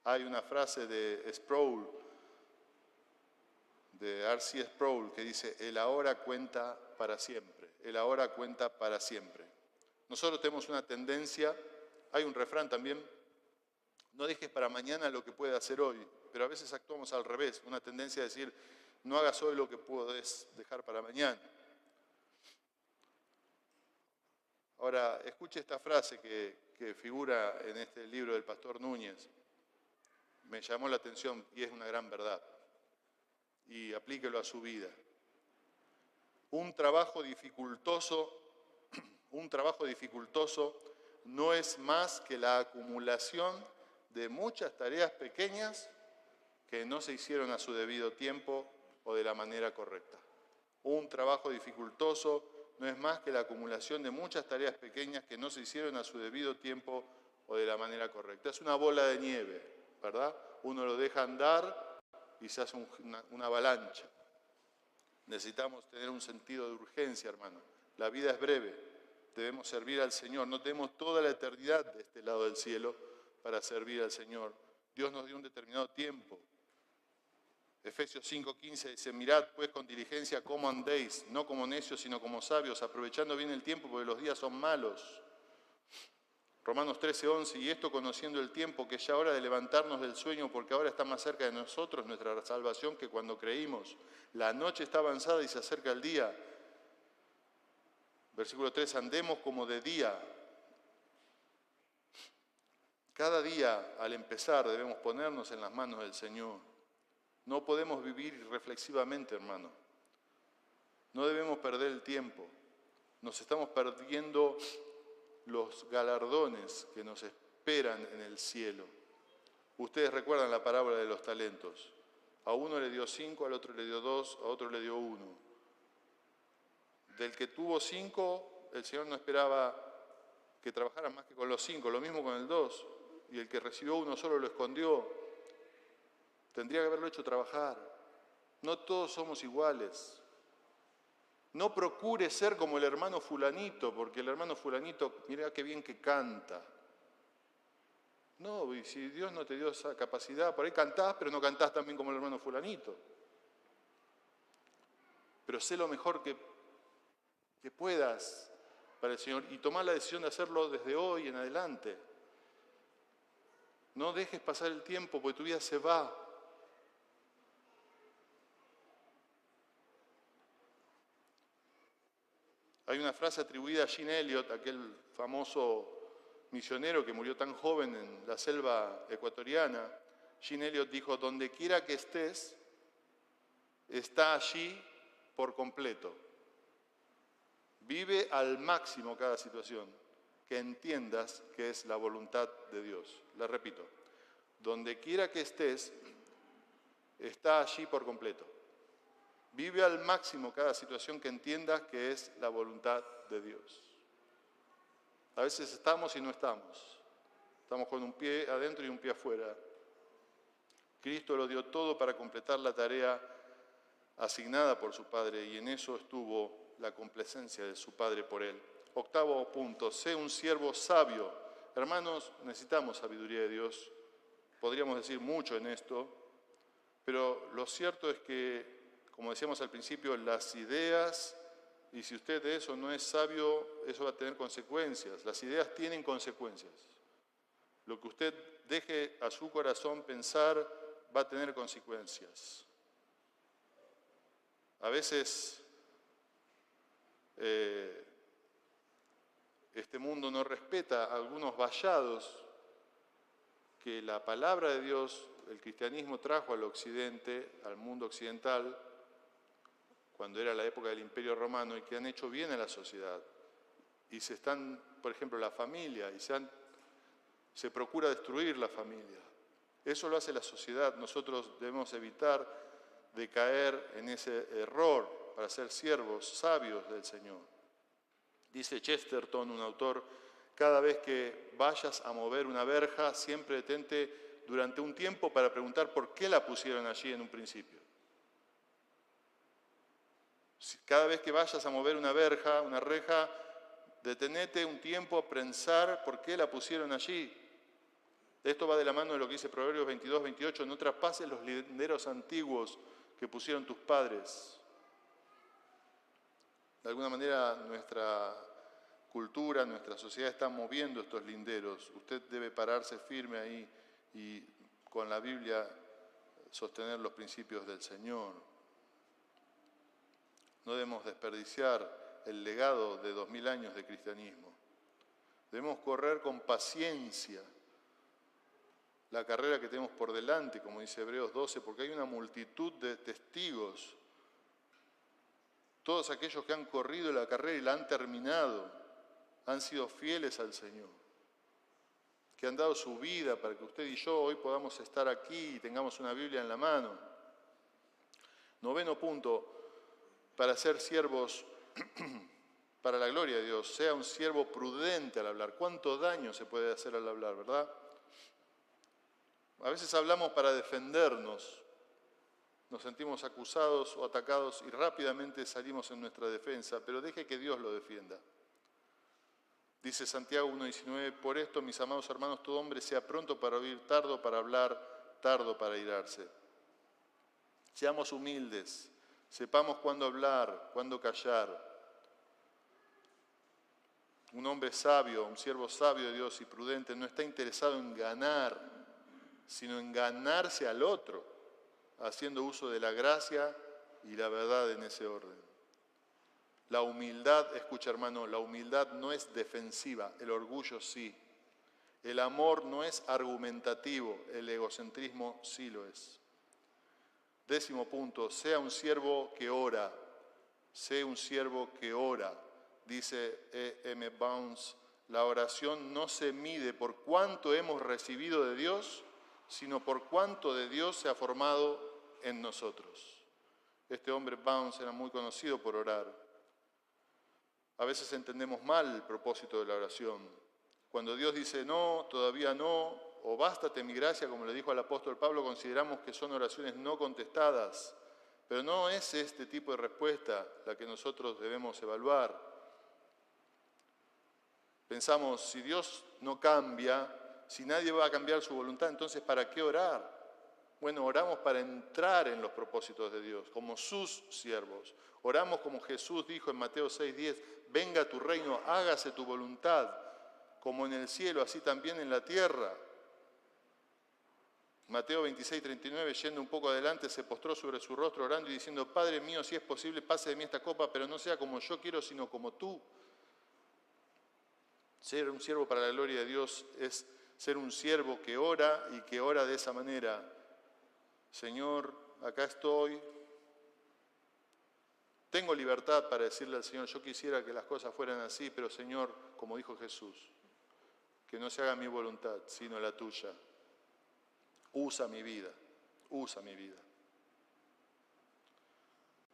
Hay una frase de Sproul, de R.C. Sproul, que dice, el ahora cuenta para siempre. El ahora cuenta para siempre. Nosotros tenemos una tendencia, hay un refrán también, no dejes para mañana lo que puedes hacer hoy, pero a veces actuamos al revés, una tendencia a decir, no hagas hoy lo que puedes dejar para mañana. Ahora, escuche esta frase que figura en este libro del pastor Núñez. Me llamó la atención y es una gran verdad. Y aplíquelo a su vida. Un trabajo dificultoso no es más que la acumulación de muchas tareas pequeñas que no se hicieron a su debido tiempo o de la manera correcta. Un trabajo dificultoso no es más que la acumulación de muchas tareas pequeñas que no se hicieron a su debido tiempo o de la manera correcta. Es una bola de nieve, ¿verdad? Uno lo deja andar y se hace una avalancha. Necesitamos tener un sentido de urgencia, hermano. La vida es breve, debemos servir al Señor. No tenemos toda la eternidad de este lado del cielo para servir al Señor. Dios nos dio un determinado tiempo. Efesios 5:15 dice, mirad pues con diligencia cómo andéis, no como necios, sino como sabios, aprovechando bien el tiempo porque los días son malos. Romanos 13:11, y esto conociendo el tiempo, que es ya hora de levantarnos del sueño, porque ahora está más cerca de nosotros nuestra salvación que cuando creímos. La noche está avanzada y se acerca el día. Versículo 3, andemos como de día. Cada día, al empezar, debemos ponernos en las manos del Señor. No podemos vivir irreflexivamente, hermano. No debemos perder el tiempo. Nos estamos perdiendo los galardones que nos esperan en el cielo. Ustedes recuerdan la parábola de los talentos. A uno le dio 5, al otro le dio 2, a otro le dio 1. Del que tuvo 5, el Señor no esperaba que trabajaran más que con los 5, lo mismo con el 2. Y el que recibió 1 solo lo escondió. Tendría que haberlo hecho trabajar. No todos somos iguales. No procure ser como el hermano fulanito, porque el hermano fulanito, mira qué bien que canta. No, y si Dios no te dio esa capacidad, por ahí cantás, pero no cantás tan bien como el hermano fulanito. Pero sé lo mejor que puedas para el Señor y tomá la decisión de hacerlo desde hoy en adelante. No dejes pasar el tiempo, porque tu vida se va. Hay una frase atribuida a Jean Elliott, aquel famoso misionero que murió tan joven en la selva ecuatoriana. Jean Elliott dijo: donde quiera que estés, está allí por completo. Vive al máximo cada situación, que entiendas que es la voluntad de Dios. La repito, donde quiera que estés, está allí por completo. Vive al máximo cada situación, que entiendas que es la voluntad de Dios. A veces estamos y no estamos. Estamos con un pie adentro y un pie afuera. Cristo lo dio todo para completar la tarea asignada por su Padre, y en eso estuvo la complacencia de su Padre por él. 8º punto, sé un siervo sabio. Hermanos, necesitamos sabiduría de Dios. Podríamos decir mucho en esto, pero lo cierto es que, como decíamos al principio, las ideas, y si usted de eso no es sabio, eso va a tener consecuencias. Las ideas tienen consecuencias. Lo que usted deje a su corazón pensar va a tener consecuencias. A veces este mundo no respeta algunos vallados que la palabra de Dios, el cristianismo, trajo al occidente, al mundo occidental, cuando era la época del Imperio Romano, y que han hecho bien a la sociedad. Y se están, por ejemplo, la familia, y se procura destruir la familia. Eso lo hace la sociedad. Nosotros debemos evitar de caer en ese error para ser siervos sabios del Señor. Dice Chesterton, un autor: cada vez que vayas a mover una verja, siempre detente durante un tiempo para preguntar por qué la pusieron allí en un principio. Cada vez que vayas a mover una verja, una reja, detenete un tiempo a pensar por qué la pusieron allí. Esto va de la mano de lo que dice Proverbios 22, 28, no traspases los linderos antiguos que pusieron tus padres. De alguna manera nuestra cultura, nuestra sociedad está moviendo estos linderos. Usted debe pararse firme ahí y con la Biblia sostener los principios del Señor. No debemos desperdiciar el legado de 2000 años de cristianismo. Debemos correr con paciencia la carrera que tenemos por delante, como dice Hebreos 12, porque hay una multitud de testigos. Todos aquellos que han corrido la carrera y la han terminado, han sido fieles al Señor, que han dado su vida para que usted y yo hoy podamos estar aquí y tengamos una Biblia en la mano. 9º punto, para ser siervos para la gloria de Dios, sea un siervo prudente al hablar. ¿Cuánto daño se puede hacer al hablar, verdad? A veces hablamos para defendernos, nos sentimos acusados o atacados y rápidamente salimos en nuestra defensa, pero deje que Dios lo defienda. Dice Santiago 1:19, por esto, mis amados hermanos, todo hombre sea pronto para oír, tardo para hablar, tardo para irarse. Seamos humildes, sepamos cuándo hablar, cuándo callar. Un hombre sabio, un siervo sabio de Dios y prudente no está interesado en ganar, sino en ganarse al otro, haciendo uso de la gracia y la verdad en ese orden. La humildad, escucha hermano, la humildad no es defensiva, el orgullo sí. El amor no es argumentativo, el egocentrismo sí lo es. 10º punto, sea un siervo que ora. Sé un siervo que ora. Dice E.M. Bounds, la oración no se mide por cuánto hemos recibido de Dios, sino por cuánto de Dios se ha formado en nosotros. Este hombre Bounds era muy conocido por orar. A veces entendemos mal el propósito de la oración. Cuando Dios dice no, todavía no, o bástate mi gracia, como le dijo al apóstol Pablo, consideramos que son oraciones no contestadas. Pero no es este tipo de respuesta la que nosotros debemos evaluar. Pensamos, si Dios no cambia, si nadie va a cambiar su voluntad, entonces ¿para qué orar? Bueno, oramos para entrar en los propósitos de Dios, como sus siervos. Oramos como Jesús dijo en Mateo 6:10, venga tu reino, hágase tu voluntad, como en el cielo, así también en la tierra. Mateo 26:39, yendo un poco adelante, se postró sobre su rostro orando y diciendo, Padre mío, si es posible, pase de mí esta copa, pero no sea como yo quiero, sino como tú. Ser un siervo para la gloria de Dios es ser un siervo que ora y que ora de esa manera. Señor, acá estoy. Tengo libertad para decirle al Señor, yo quisiera que las cosas fueran así, pero Señor, como dijo Jesús, que no se haga mi voluntad, sino la tuya. Usa mi vida, usa mi vida.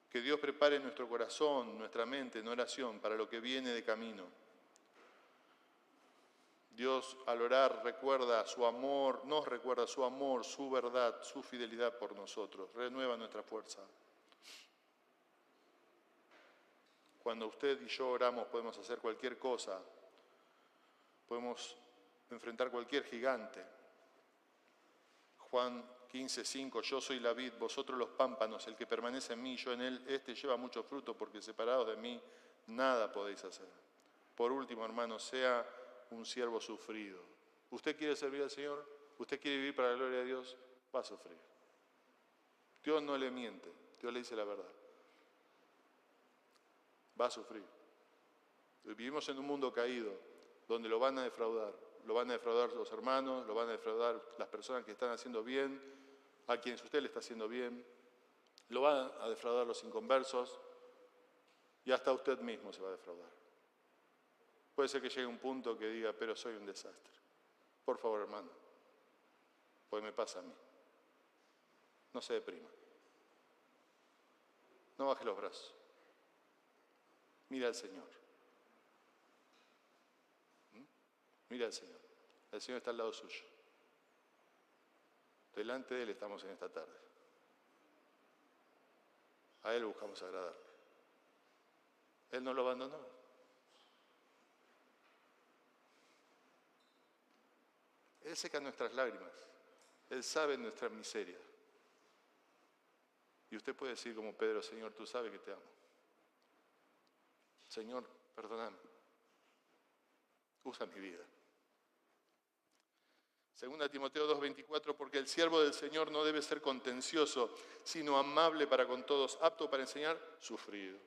Que Dios prepare nuestro corazón, nuestra mente en oración para lo que viene de camino. Dios al orar recuerda su amor, nos recuerda su amor, su verdad, su fidelidad por nosotros. Renueva nuestra fuerza. Cuando usted y yo oramos podemos hacer cualquier cosa, podemos enfrentar cualquier gigante. Juan 15:5, yo soy la vid, vosotros los pámpanos, el que permanece en mí, yo en él, este lleva mucho fruto, porque separados de mí nada podéis hacer. Por último, hermano, sea un siervo sufrido. ¿Usted quiere servir al Señor? ¿Usted quiere vivir para la gloria de Dios? Va a sufrir. Dios no le miente, Dios le dice la verdad. Va a sufrir. Vivimos en un mundo caído, donde lo van a defraudar los hermanos, lo van a defraudar las personas que están haciendo bien, a quienes usted le está haciendo bien, lo van a defraudar los inconversos y hasta usted mismo se va a defraudar. Puede ser que llegue un punto que diga, pero soy un desastre. Por favor, hermano, pues me pasa a mí. No se deprima. No baje los brazos. Mira al Señor. Mira al Señor. El Señor está al lado suyo. Delante de Él estamos en esta tarde. A Él buscamos agradarle. Él no lo abandonó. Él seca nuestras lágrimas. Él sabe nuestra miseria. Y usted puede decir como Pedro, Señor, tú sabes que te amo. Señor, perdóname. Usa mi vida. 2 Timoteo 2:24, porque el siervo del Señor no debe ser contencioso, sino amable para con todos, apto para enseñar, sufrido.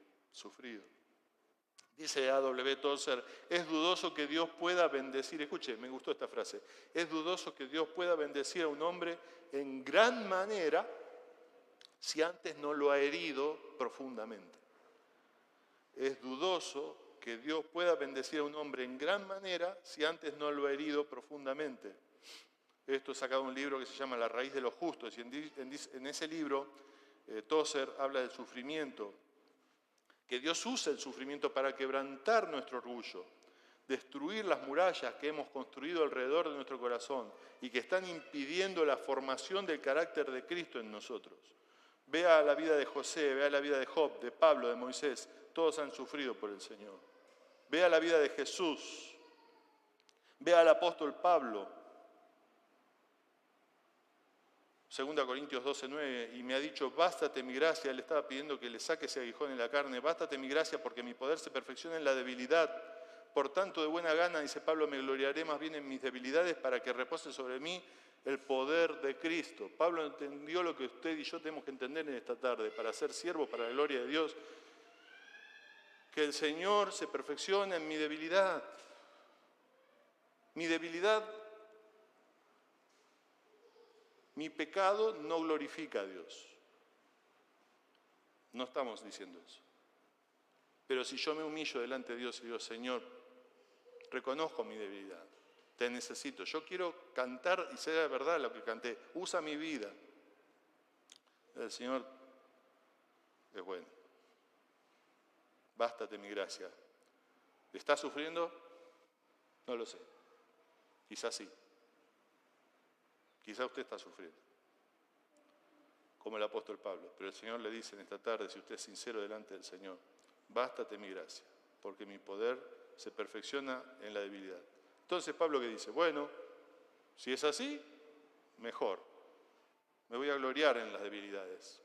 Dice A.W. Tozer, es dudoso que Dios pueda bendecir, escuche, me gustó esta frase, es dudoso que Dios pueda bendecir a un hombre en gran manera si antes no lo ha herido profundamente. Es dudoso que Dios pueda bendecir a un hombre en gran manera si antes no lo ha herido profundamente. Esto es sacado de un libro que se llama La raíz de los justos, y en ese libro Tozer habla del sufrimiento, que Dios usa el sufrimiento para quebrantar nuestro orgullo, destruir las murallas que hemos construido alrededor de nuestro corazón y que están impidiendo la formación del carácter de Cristo en nosotros. Vea la vida de José, vea la vida de Job, de Pablo, de Moisés, todos han sufrido por el Señor. Vea la vida de Jesús, vea al apóstol Pablo, 2 Corintios 12:9, y me ha dicho, bástate mi gracia, él estaba pidiendo que le saque ese aguijón en la carne, bástate mi gracia porque mi poder se perfecciona en la debilidad. Por tanto, de buena gana, dice Pablo, me gloriaré más bien en mis debilidades para que repose sobre mí el poder de Cristo. Pablo entendió lo que usted y yo tenemos que entender en esta tarde, para ser siervos para la gloria de Dios, que el Señor se perfecciona en mi debilidad. Mi debilidad, mi pecado no glorifica a Dios. No estamos diciendo eso. Pero si yo me humillo delante de Dios y digo, Señor, reconozco mi debilidad, te necesito, yo quiero cantar y sea verdad lo que canté, usa mi vida. El Señor es bueno. Bástate mi gracia. ¿Estás sufriendo? No lo sé. Quizás sí. Quizás usted está sufriendo, como el apóstol Pablo. Pero el Señor le dice en esta tarde, si usted es sincero delante del Señor, bástate mi gracia, porque mi poder se perfecciona en la debilidad. Entonces Pablo que dice, bueno, si es así, mejor. Me voy a gloriar en las debilidades,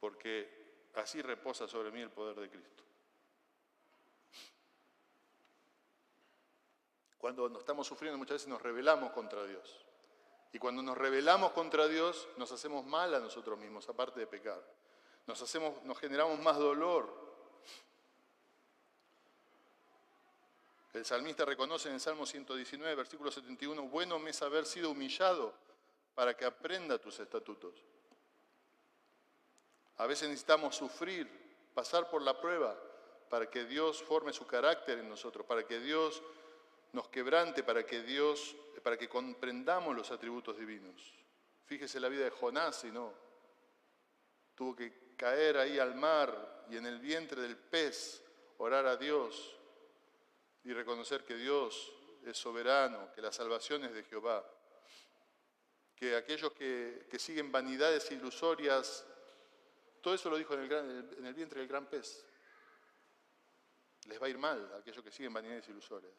porque así reposa sobre mí el poder de Cristo. Cuando estamos sufriendo muchas veces nos rebelamos contra Dios. Y cuando nos rebelamos contra Dios nos hacemos mal a nosotros mismos, aparte de pecar. Nos generamos más dolor. El salmista reconoce en el Salmo 119, versículo 71, bueno me es haber sido humillado para que aprenda tus estatutos. A veces necesitamos sufrir, pasar por la prueba, para que Dios forme su carácter en nosotros, para que Dios nos quebrante, para que comprendamos los atributos divinos. Fíjese la vida de Jonás, si no. Tuvo que caer ahí al mar y en el vientre del pez orar a Dios y reconocer que Dios es soberano, que la salvación es de Jehová, que aquellos que siguen vanidades ilusorias, todo eso lo dijo en el vientre del gran pez. Les va a ir mal a aquellos que siguen vanidades ilusorias.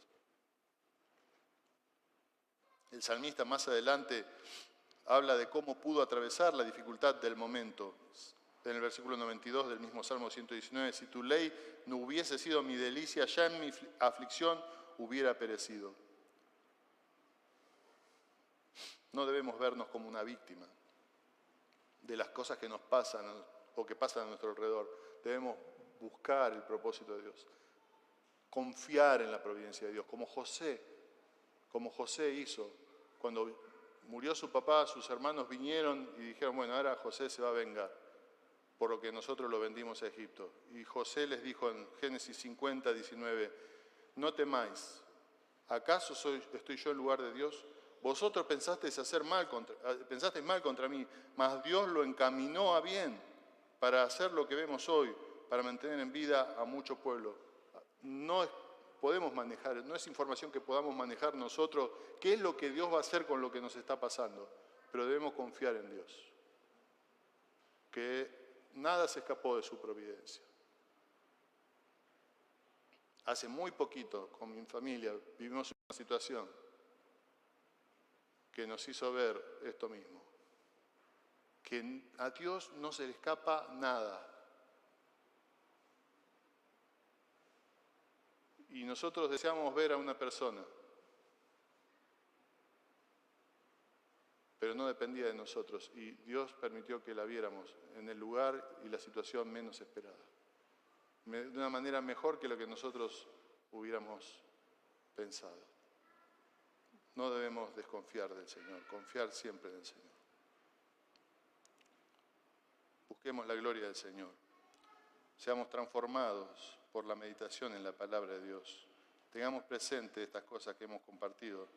El salmista más adelante habla de cómo pudo atravesar la dificultad del momento. En el versículo 92 del mismo Salmo 119, si tu ley no hubiese sido mi delicia, ya en mi aflicción hubiera perecido. No debemos vernos como una víctima de las cosas que nos pasan o que pasan a nuestro alrededor. Debemos buscar el propósito de Dios, confiar en la providencia de Dios, como José hizo. Cuando murió su papá, sus hermanos vinieron y dijeron, bueno, ahora José se va a vengar por lo que nosotros lo vendimos a Egipto. Y José les dijo en Génesis 50, 19, no temáis, ¿acaso estoy yo en lugar de Dios? Vosotros pensasteis mal contra mí, mas Dios lo encaminó a bien para hacer lo que vemos hoy, para mantener en vida a mucho pueblo. No es información que podamos manejar nosotros, qué es lo que Dios va a hacer con lo que nos está pasando, pero debemos confiar en Dios, que nada se escapó de su providencia. Hace muy poquito, con mi familia, vivimos una situación que nos hizo ver esto mismo, que a Dios no se le escapa nada. Y nosotros deseamos ver a una persona, pero no dependía de nosotros, y Dios permitió que la viéramos en el lugar y la situación menos esperada, de una manera mejor que lo que nosotros hubiéramos pensado. No debemos desconfiar del Señor, confiar siempre en el Señor. Busquemos la gloria del Señor. Seamos transformados por la meditación en la palabra de Dios. Tengamos presente estas cosas que hemos compartido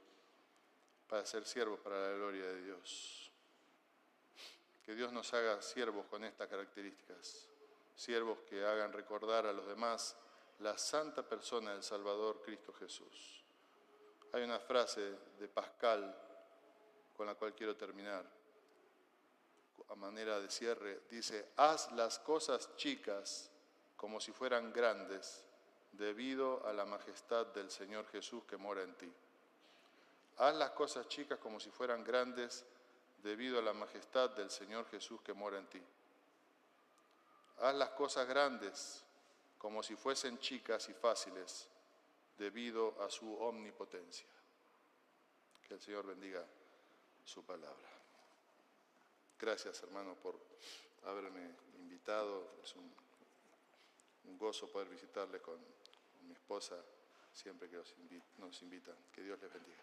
para ser siervos para la gloria de Dios. Que Dios nos haga siervos con estas características, siervos que hagan recordar a los demás la santa persona del Salvador Cristo Jesús. Hay una frase de Pascal con la cual quiero terminar. A manera de cierre, dice, haz las cosas chicas como si fueran grandes, debido a la majestad del Señor Jesús que mora en ti. Haz las cosas chicas como si fueran grandes, debido a la majestad del Señor Jesús que mora en ti. Haz las cosas grandes como si fuesen chicas y fáciles, debido a su omnipotencia. Que el Señor bendiga su palabra. Gracias, hermano, por haberme invitado. Es un gozo poder visitarles con mi esposa siempre que nos invitan. Que Dios les bendiga.